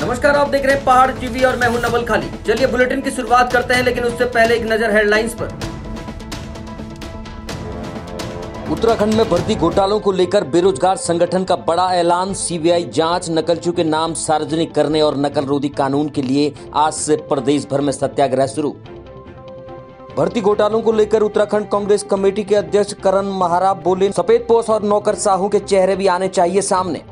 नमस्कार, आप देख रहे हैं पहाड़ टीवी और मैं हूं नवल खाली। चलिए बुलेटिन की शुरुआत करते हैं, लेकिन उससे पहले एक नजर हेडलाइंस पर। उत्तराखंड में भर्ती घोटालों को लेकर बेरोजगार संगठन का बड़ा ऐलान। सीबीआई जांच, नकलचियों के नाम सार्वजनिक करने और नकल रोधी कानून के लिए आज से प्रदेश भर में सत्याग्रह शुरू। भर्ती घोटालों को लेकर उत्तराखंड कांग्रेस कमेटी के अध्यक्ष करण महारा बोले, सफेद पोश और नौकरशाहों के चेहरे भी आने चाहिए सामने।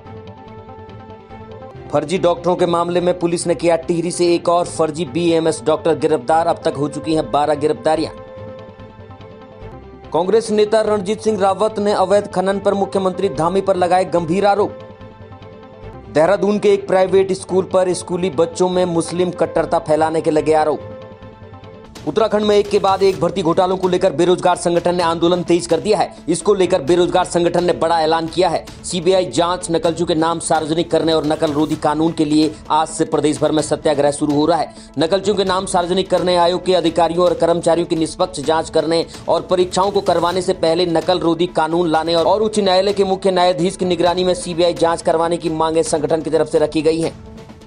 फर्जी डॉक्टरों के मामले में पुलिस ने किया टिहरी से एक और फर्जी बीएमएस डॉक्टर गिरफ्तार। अब तक हो चुकी हैं 12 गिरफ्तारियां। कांग्रेस नेता रणजीत सिंह रावत ने अवैध खनन पर मुख्यमंत्री धामी पर लगाए गंभीर आरोप। देहरादून के एक प्राइवेट स्कूल पर स्कूली बच्चों में मुस्लिम कट्टरता फैलाने के लगे आरोप। उत्तराखंड में एक के बाद एक भर्ती घोटालों को लेकर बेरोजगार संगठन ने आंदोलन तेज कर दिया है। इसको लेकर बेरोजगार संगठन ने बड़ा ऐलान किया है। सीबीआई जांच, नकलचियों के नाम सार्वजनिक करने और नकल रोधी कानून के लिए आज से प्रदेश भर में सत्याग्रह शुरू हो रहा है। नकलचियों के नाम सार्वजनिक करने, आयोग के अधिकारियों और कर्मचारियों की निष्पक्ष जांच करने और परीक्षाओं को करवाने से पहले नकल रोधी कानून लाने और उच्च न्यायालय के मुख्य न्यायाधीश की निगरानी में सीबीआई जांच करवाने की मांगे संगठन की तरफ से रखी गई है।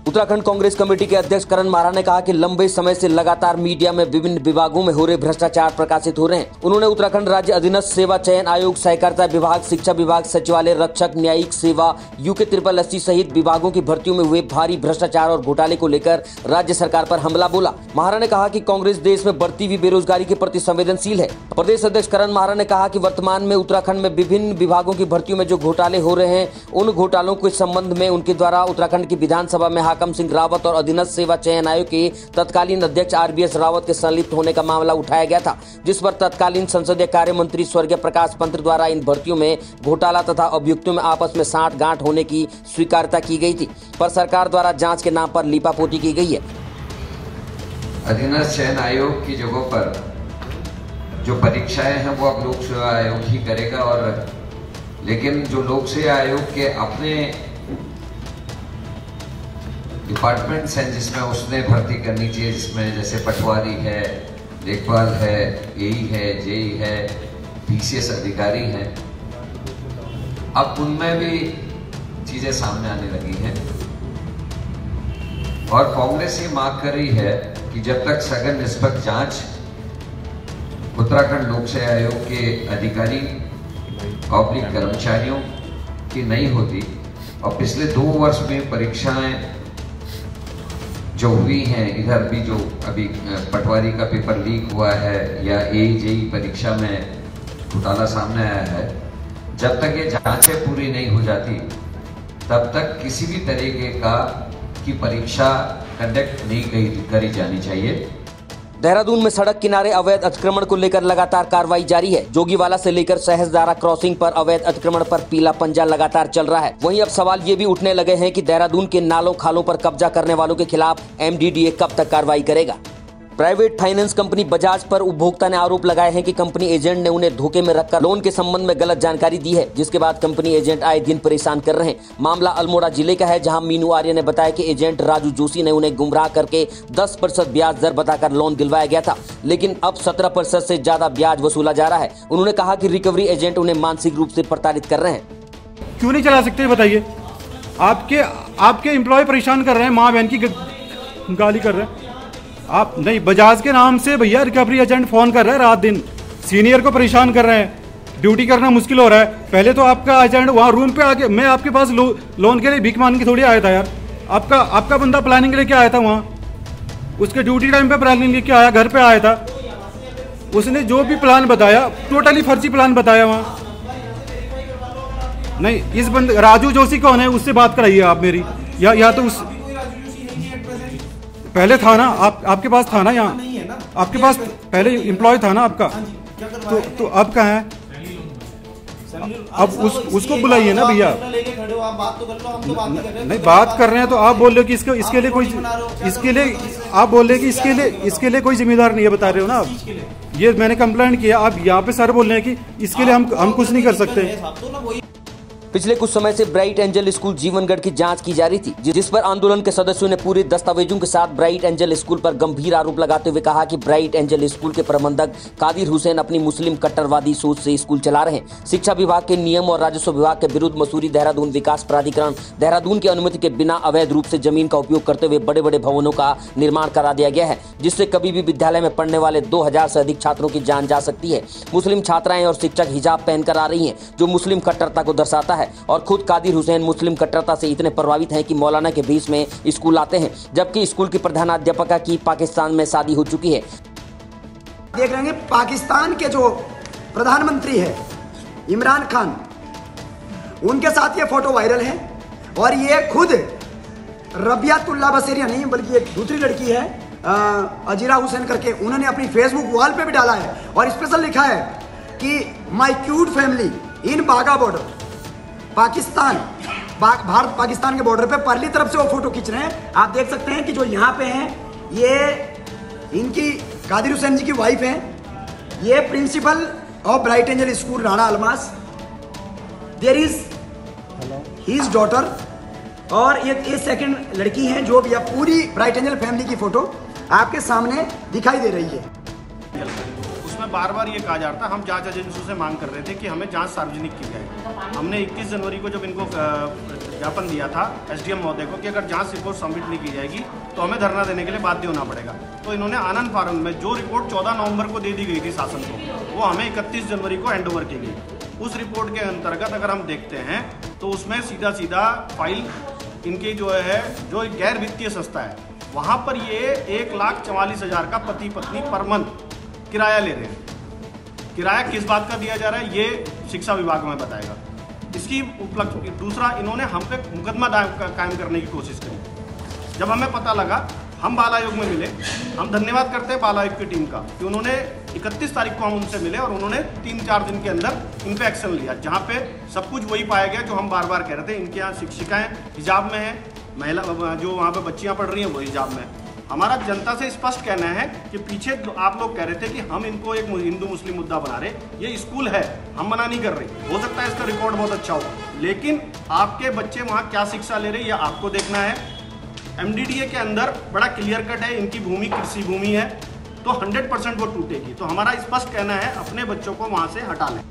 उत्तराखंड कांग्रेस कमेटी के अध्यक्ष करण महारा ने कहा कि लंबे समय से लगातार मीडिया में विभिन्न विभागों में हो रहे भ्रष्टाचार प्रकाशित हो रहे हैं। उन्होंने उत्तराखंड राज्य अधीनस्थ सेवा चयन आयोग, सहकारिता विभाग, शिक्षा विभाग, सचिवालय, रक्षक, न्यायिक सेवा, यूके SSSC सहित विभागों की भर्तियों में हुए भारी भ्रष्टाचार और घोटाले को लेकर राज्य सरकार पर हमला बोला। महारा ने कहा कि कांग्रेस देश में बढ़ती हुई बेरोजगारी के प्रति संवेदनशील है। प्रदेश अध्यक्ष करण महारा ने कहा कि वर्तमान में उत्तराखंड में विभिन्न विभागों की भर्तियों में जो घोटाले हो रहे हैं, उन घोटालों के संबंध में उनके द्वारा उत्तराखंड की विधानसभा में हाकम सिंह रावत और अधीनस्थ सेवा चयन आयोग के तत्कालीन अध्यक्ष RBS रावत के संलिप्त होने का मामला उठाया गया था, जिस पर तत्कालीन संसदीय कार्य मंत्री स्वर्गीय प्रकाश पंत द्वारा इन भर्तियों में घोटाला तथा अभियुक्तों में आपस में साठगांठ होने की स्वीकार्यता की गई थी, पर सरकार द्वारा जांच के नाम पर लीपापोती की गई है। अधीनस्थ चयन आयोग की जगह पर जो परीक्षाएं हैं वो अब लोक सेवा आयोग ही करेगा, और लेकिन जो लोक सेवा आयोग के अपने डिपार्टमेंट्स हैं जिसमें उसने भर्ती करनी चाहिए, जिसमें जैसे पटवारी है, लेखपाल है, एई है, जेई है, PCS अधिकारी हैं, अब उनमें भी चीजें सामने आने लगी हैं। और कांग्रेस ये मांग कर रही है कि जब तक सघन निष्पक्ष जांच उत्तराखंड लोक सेवा आयोग के अधिकारी पब्लिक कर्मचारियों की नहीं होती, और पिछले 2 वर्ष में परीक्षाएं जो हुई हैं, इधर भी जो अभी पटवारी का पेपर लीक हुआ है या AEJE परीक्षा में घोटाला सामने आया है, जब तक ये जांचें पूरी नहीं हो जाती तब तक किसी भी तरीके की परीक्षा कंडक्ट नहीं करी जानी चाहिए। देहरादून में सड़क किनारे अवैध अतिक्रमण को लेकर लगातार कार्रवाई जारी है। जोगीवाला से लेकर सहजदारा क्रॉसिंग पर अवैध अतिक्रमण पर पीला पंजा लगातार चल रहा है। वहीं अब सवाल ये भी उठने लगे हैं कि देहरादून के नालों खालों पर कब्जा करने वालों के खिलाफ MDDA कब तक कार्रवाई करेगा। प्राइवेट फाइनेंस कंपनी बजाज पर उपभोक्ता ने आरोप लगाए हैं कि कंपनी एजेंट ने उन्हें धोखे में रखकर लोन के संबंध में गलत जानकारी दी है, जिसके बाद कंपनी एजेंट आए दिन परेशान कर रहे हैं। मामला अल्मोड़ा जिले का है, जहां मीनू आर्य ने बताया कि एजेंट राजू जोशी ने उन्हें गुमराह करके 10% ब्याज दर बताकर लोन दिलवाया गया था, लेकिन अब 17% से ज्यादा ब्याज वसूला जा रहा है। उन्होंने कहा कि रिकवरी एजेंट उन्हें मानसिक रूप से प्रताड़ित कर रहे हैं। क्यों नहीं चला सकते बताइए? आपके एम्प्लॉय परेशान कर रहे हैं, माँ बहन की गाली कर रहे हैं। आप नहीं, बजाज के नाम से भैया रिकवरी एजेंट फोन कर रहे हैं रात दिन, सीनियर को परेशान कर रहे हैं, ड्यूटी करना मुश्किल हो रहा है। पहले तो आपका एजेंट वहाँ रूम पे आके, मैं आपके पास लोन के लिए भीख मांग के थोड़ी आया था यार। आपका बंदा प्लानिंग लेके आया था वहाँ, उसके ड्यूटी टाइम पे प्लानिंग लेके आया, घर पे आया था, उसने जो भी प्लान बताया टोटली फर्जी प्लान बताया वहाँ। नहीं, इस बंदे राजू जोशी कौन है, उससे बात कराइए आप मेरी, या तो उस पहले था ना, आपके पास था ना, यहाँ आपके पास पहले एम्प्लॉय था ना आपका, तो अब कहाँ है? अब उसको बुलाइए ना भैया। नहीं, बात कर रहे हैं तो आप बोल रहे हो कि इसके लिए कोई, आप बोल रहे हैं कि इसके लिए कोई जिम्मेदार नहीं है, बता रहे हो ना आप। ये मैंने कंप्लेंट किया, आप यहाँ पे सर बोल रहे हैं कि इसके लिए हम कुछ नहीं कर सकते। पिछले कुछ समय से ब्राइट एंजल स्कूल जीवनगढ़ की जांच की जा रही थी, जिस पर आंदोलन के सदस्यों ने पूरे दस्तावेजों के साथ ब्राइट एंजल स्कूल पर गंभीर आरोप लगाते हुए कहा कि ब्राइट एंजल स्कूल के प्रबंधक कादिर हुसैन अपनी मुस्लिम कट्टरवादी सोच से स्कूल चला रहे हैं। शिक्षा विभाग के नियम और राजस्व विभाग के विरुद्ध मसूरी देहरादून विकास प्राधिकरण देहरादून की अनुमति के बिना अवैध रूप से जमीन का उपयोग करते हुए बड़े बड़े भवनों का निर्माण करा दिया गया है, जिससे कभी भी विद्यालय में पढ़ने वाले 2000 से अधिक छात्रों की जान जा सकती है। मुस्लिम छात्राएं और शिक्षक हिजाब पहनकर आ रही हैं, जो मुस्लिम कट्टरता को दर्शाता है, और खुद कादिर हुसैन मुस्लिम कट्टरता से इतने प्रभावित हैं कि मौलाना के भेष में स्कूल आते हैं, जबकि स्कूल की प्रधानाध्यापिका की पाकिस्तान में शादी हो चुकी है। देख रहे हैं पाकिस्तान के जो प्रधानमंत्री है इमरान खान, उनके साथ ये फोटो वायरल है, और ये खुद रबियातुल्लाह बसेरिया नहीं बल्कि एक दूसरी लड़की है अजीरा हुसैन करके, उन्होंने अपनी फेसबुक वॉल पे भी डाला है और स्पेशल लिखा है कि माय क्यूट फैमिली इन बागा बॉर्डर, पाकिस्तान भारत पाकिस्तान के बॉर्डर पे परली तरफ से वो फोटो खींच रहे हैं। आप देख सकते हैं कि जो यहाँ पे हैं ये इनकी कादिर हुसैन जी की वाइफ हैं, ये principal of Bright Angel School Rana Almas, there is his daughter, और ये सेकंड लड़की है जो भी पूरी ब्राइट एंजल फैमिली की फोटो आपके सामने दिखाई दे रही है। उसमें बार बार ये कहा जा रहा था, हम जांच एजेंसियों से मांग कर रहे थे कि हमें जांच सार्वजनिक की जाए। हमने 21 जनवरी को जब इनको ज्ञापन दिया था एसडीएम महोदय को कि अगर जांच रिपोर्ट सबमिट नहीं की जाएगी तो हमें धरना देने के लिए बाध्य होना पड़ेगा। तो इन्होंने आनंद फानंद में जो रिपोर्ट 14 नवंबर को दे दी गई थी शासन को, वो हमें 31 जनवरी को हैंडओवर की गई। उस रिपोर्ट के अंतर्गत अगर हम देखते हैं तो उसमें सीधा सीधा फाइल इनकी जो है, जो गैर वित्तीय संस्था है, वहाँ पर ये 1,44,000 का पति पत्नी पर मंथ किराया ले रहे हैं। किराया किस बात का दिया जा रहा है ये शिक्षा विभाग में बताएगा। इसकी उपलक्ष्य दूसरा, इन्होंने हम पे मुकदमा कायम करने की कोशिश करी। जब हमें पता लगा, हम बाल आयोग में मिले। हम धन्यवाद करते हैं बाल आयोग की टीम का कि उन्होंने 31 तारीख को हम उनसे मिले और उन्होंने 3-4 दिन के अंदर इन पे एक्शन लिया, जहाँ पे सब कुछ वही पाया गया जो हम बार बार कह रहे थे। इनके यहाँ शिक्षिकाएं हिजाब में हैं, महिला जो वहाँ पे बच्चियाँ पढ़ रही हैं वो हिजाब में। हमारा जनता से स्पष्ट कहना है कि पीछे आप लोग कह रहे थे कि हम इनको एक हिंदू मुस्लिम मुद्दा बना रहे, ये स्कूल है, हम मना नहीं कर रहे। हो सकता है इसका रिकॉर्ड बहुत अच्छा हो, लेकिन आपके बच्चे वहाँ क्या शिक्षा ले रहे हैं ये आपको देखना है। एमडीडीए के अंदर बड़ा क्लियर कट है, इनकी भूमि कृषि भूमि है, तो 100% वो टूटेगी। तो हमारा स्पष्ट कहना है अपने बच्चों को वहाँ से हटा लें।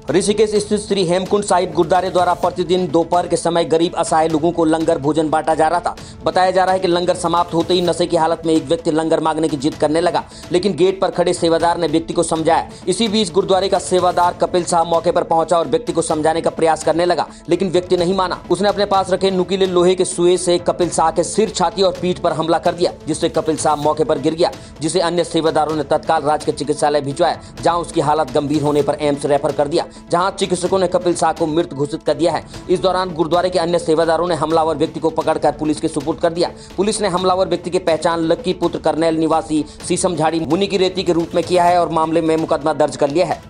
ऋषिकेश स्थित श्री हेमकुंड साहिब गुरुद्वारे द्वारा प्रतिदिन दोपहर के समय गरीब असहाय लोगों को लंगर भोजन बांटा जा रहा था। बताया जा रहा है कि लंगर समाप्त होते ही नशे की हालत में एक व्यक्ति लंगर मांगने की जिद करने लगा, लेकिन गेट पर खड़े सेवादार ने व्यक्ति को समझाया। इसी बीच गुरुद्वारे का सेवादार कपिल साहब मौके पर पहुंचा और व्यक्ति को समझाने का प्रयास करने लगा, लेकिन व्यक्ति नहीं माना। उसने अपने पास रखे नुकीले लोहे के सुए से कपिल साहब के सिर, छाती और पीठ पर हमला कर दिया, जिससे कपिल साहब मौके पर गिर गया, जिसे अन्य सेवादारों ने तत्काल राजकीय चिकित्सालय भिजवाया, जहाँ उसकी हालत गंभीर होने पर एम्स रेफर कर दिया, जहाँ चिकित्सकों ने कपिल साह को मृत घोषित कर दिया है। इस दौरान गुरुद्वारे के अन्य सेवादारों ने हमलावर व्यक्ति को पकड़कर पुलिस के सुपुर्द कर दिया। पुलिस ने हमलावर व्यक्ति की पहचान लक्की पुत्र करनेल निवासी सीसम झाड़ी मुनि की रेती के रूप में किया है और मामले में मुकदमा दर्ज कर लिया है।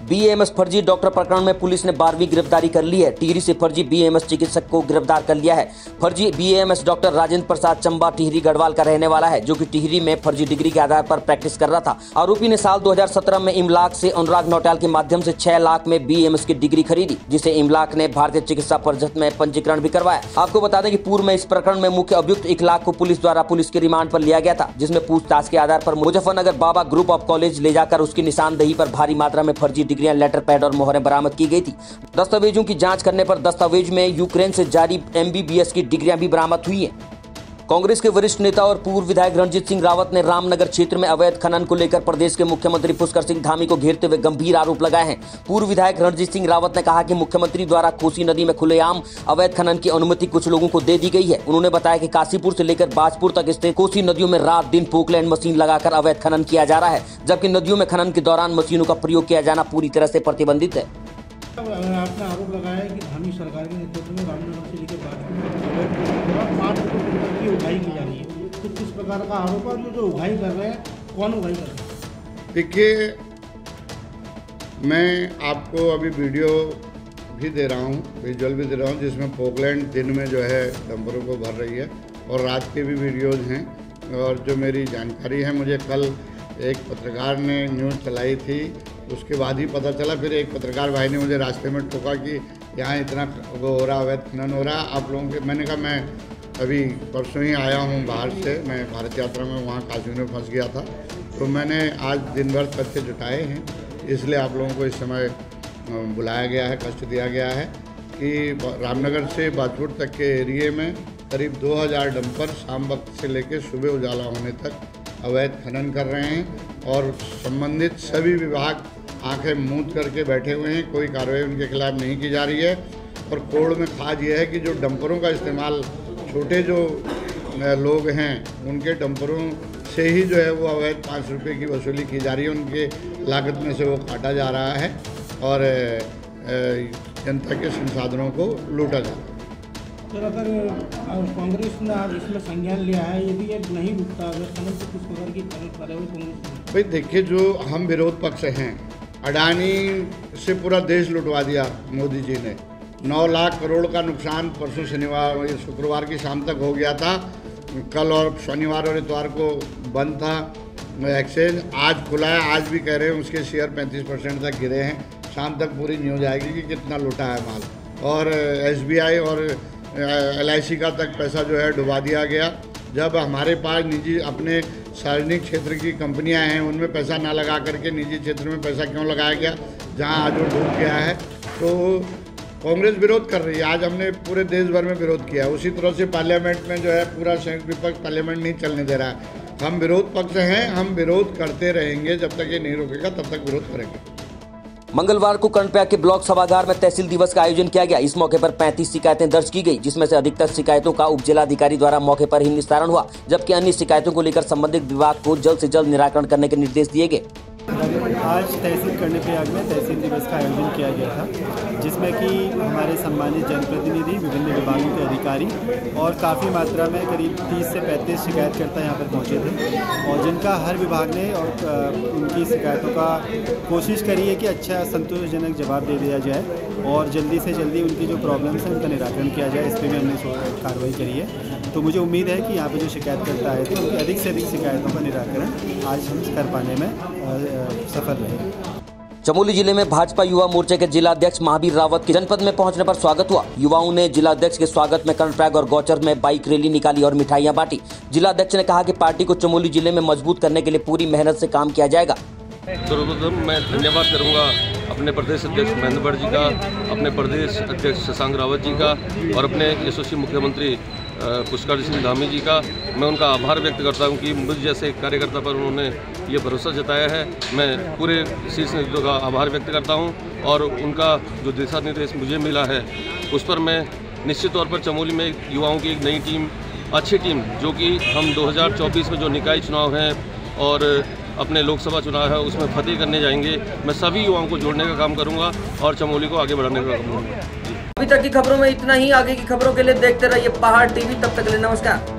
बीएएमएस फर्जी डॉक्टर प्रकरण में पुलिस ने 12वीं गिरफ्तारी कर ली है। टिहरी से फर्जी बीएएमएस चिकित्सक को गिरफ्तार कर लिया है। फर्जी बीएएमएस डॉक्टर राजेंद्र प्रसाद चंबा टिहरी गढ़वाल का रहने वाला है, जो कि टिहरी में फर्जी डिग्री के आधार पर प्रैक्टिस कर रहा था। आरोपी ने साल 2017 में इमलाक से अनुराग नौटियाल के माध्यम से 6 लाख में बीएएमएस की डिग्री खरीदी, जिसे इमलाक ने भारतीय चिकित्सा परिषद में पंजीकरण भी करवाया। आपको बता दें कि पूर्व में इस प्रकरण में मुख्य अभियुक्त 1 लाख को पुलिस द्वारा पुलिस के रिमांड पर लिया गया था, जिसमें पूछताछ के आधार पर मुजफ्फरनगर बाबा ग्रुप ऑफ कॉलेज ले जाकर उसकी निशानदेही पर भारी मात्रा में फर्जी डिग्रियां, लेटर पैड और मोहरें बरामद की गई थी। दस्तावेजों की जांच करने पर दस्तावेज में यूक्रेन से जारी एमबीबीएस की डिग्रियां भी बरामद हुई हैं। कांग्रेस के वरिष्ठ नेता और पूर्व विधायक रणजीत सिंह रावत ने रामनगर क्षेत्र में अवैध खनन को लेकर प्रदेश के मुख्यमंत्री पुष्कर सिंह धामी को घेरते हुए गंभीर आरोप लगाए हैं। पूर्व विधायक रणजीत सिंह रावत ने कहा कि मुख्यमंत्री द्वारा कोसी नदी में खुलेआम अवैध खनन की अनुमति कुछ लोगों को दे दी गई है। उन्होंने बताया कि काशीपुर से लेकर बाजपुर तक स्थित कोसी नदियों में रात दिन पोकलैंड मशीन लगाकर अवैध खनन किया जा रहा है, जबकि नदियों में खनन के दौरान मशीनों का प्रयोग किया जाना पूरी तरह से प्रतिबंधित है। आपने आरोप लगाया है कि धामी सरकार के नेतृत्व में रामनगर से लेकर बाजपुर 5 करोड़ की उगाही की जा रही है, तो किस प्रकार का आरोप है? जो उगाही कर रहे हैं, कौन उगाही कर रहे हैं? देखिए, मैं आपको अभी वीडियो भी दे रहा हूँ, विजुअल भी दे रहा हूँ, जिसमें पोकलैंड दिन में जो है डंपरों को भर रही है और रात के भी वीडियोज़ हैं। और जो मेरी जानकारी है, मुझे कल एक पत्रकार ने न्यूज़ चलाई थी, उसके बाद ही पता चला। फिर एक पत्रकार भाई ने मुझे रास्ते में टोका कि यहाँ इतना वो हो रहा, अवैध खनन हो रहा। आप लोगों के, मैंने कहा मैं अभी परसों ही आया हूँ बाहर से, मैं भारत यात्रा में वहाँ काशी में फंस गया था, तो मैंने आज दिन भर तथ्य जुटाए हैं, इसलिए आप लोगों को इस समय बुलाया गया है, कष्ट दिया गया है कि रामनगर से बाजपुर तक के एरिए में करीब 2000 डंपर शाम वक्त से लेकर सुबह उजाला होने तक अवैध खनन कर रहे हैं और संबंधित सभी विभाग आंखें मूंद करके बैठे हुए हैं। कोई कार्रवाई उनके खिलाफ नहीं की जा रही है। और कोड़ में खास ये है कि जो डंपरों का इस्तेमाल छोटे जो लोग हैं उनके डंपरों से ही जो है वो अवैध 5 रुपये की वसूली की जा रही है, उनके लागत में से वो काटा जा रहा है और जनता के संसाधनों को लूटा जा रहा है। सर, अगर कांग्रेस ने आज इसमें संज्ञान लिया है, यदि ये नहीं रुकता अगर खनन तो किस प्रकार की कार्रवाई कांग्रेस? भाई देखिए, जो हम विरोध पक्ष हैं, अडानी से पूरा देश लुटवा दिया मोदी जी ने। 9 लाख करोड़ का नुकसान परसों शुक्रवार की शाम तक हो गया था। कल और शनिवार और इतवार को बंद था एक्सचेंज, आज खुला है। आज भी कह रहे हैं उसके शेयर 35% तक गिरे हैं। शाम तक पूरी न्यूज आएगी कि कितना लूटा है माल। और SBI और LIC का तक पैसा जो है डुबा दिया गया। जब हमारे पास निजी अपने सार्वजनिक क्षेत्र की कंपनियां हैं, उनमें पैसा ना लगा करके निजी क्षेत्र में पैसा क्यों लगाया गया, जहां आज वो डूब गया है। तो कांग्रेस विरोध कर रही है। आज हमने पूरे देश भर में विरोध किया। उसी तरह से पार्लियामेंट में जो है पूरा संयुक्त विपक्ष पार्लियामेंट नहीं चलने दे रहा है। हम विरोध पक्ष हैं, हम विरोध करते रहेंगे, जब तक ये नहीं रुकेगा तब तक विरोध करेंगे। मंगलवार को कर्णप्रयाग के ब्लॉक सभागार में तहसील दिवस का आयोजन किया गया। इस मौके पर 35 शिकायतें दर्ज की गई, जिसमें से अधिकतर शिकायतों का उप जिलाधिकारी द्वारा मौके पर ही निस्तारण हुआ, जबकि अन्य शिकायतों को लेकर संबंधित विभाग को जल्द से जल्द निराकरण करने के निर्देश दिए गए। आज तहसील कर्णप्रयाग में तहसील दिवस का आयोजन किया गया था, जिसमें कि हमारे सम्मानित जनप्रतिनिधि, विभिन्न विभागों के अधिकारी और काफ़ी मात्रा में करीब 30 से 35 शिकायतकर्ता यहाँ पर पहुँचे थे, और जिनका हर विभाग ने और उनकी शिकायतों का कोशिश करी है कि अच्छा संतोषजनक जवाब दे दिया जाए और जल्दी से जल्दी उनकी जो प्रॉब्लम्स हैं उनका निराकरण किया जाए। इस पर भी हमने कार्रवाई करी है। तो मुझे उम्मीद है कि यहाँ पर जो शिकायतकर्ता आए थे उनकी अधिक से अधिक शिकायतों का निराकरण आज हम कर पाने में सफल रहे। चमोली जिले में भाजपा युवा मोर्चे के जिलाध्यक्ष महावीर रावत के जनपद में पहुंचने पर स्वागत हुआ। युवाओं ने जिलाध्यक्ष के स्वागत में कर्णप्रयाग और गौचर में बाइक रैली निकाली और मिठाइयां बांटी। जिलाध्यक्ष ने कहा कि पार्टी को चमोली जिले में मजबूत करने के लिए पूरी मेहनत से काम किया जाएगा। सर्वप्रथम मैं धन्यवाद करूंगा अपने प्रदेश अध्यक्ष महेंद्र भट्ट जी का, अपने प्रदेश अध्यक्ष शशांक रावत जी का और अपने यशस्वी मुख्यमंत्री पुष्कर सिंह धामी जी का। मैं उनका आभार व्यक्त करता हूं कि मुझ जैसे कार्यकर्ता पर उन्होंने ये भरोसा जताया है। मैं पूरे शीर्ष नेतृत्व का आभार व्यक्त करता हूं और उनका जो दिशा निर्देश मुझे मिला है उस पर मैं निश्चित तौर पर चमोली में युवाओं की एक नई टीम, अच्छी टीम, जो कि हम 2024 में जो निकाय चुनाव हैं और अपने लोकसभा चुनाव है उसमें फतेह करने जाएंगे। मैं सभी युवाओं को जोड़ने का काम करूँगा और चमोली को आगे बढ़ाने का काम करूँगा। अभी तक की खबरों में इतना ही। आगे की खबरों के लिए देखते रहिए पहाड़ टीवी। तब तक के लिए नमस्कार।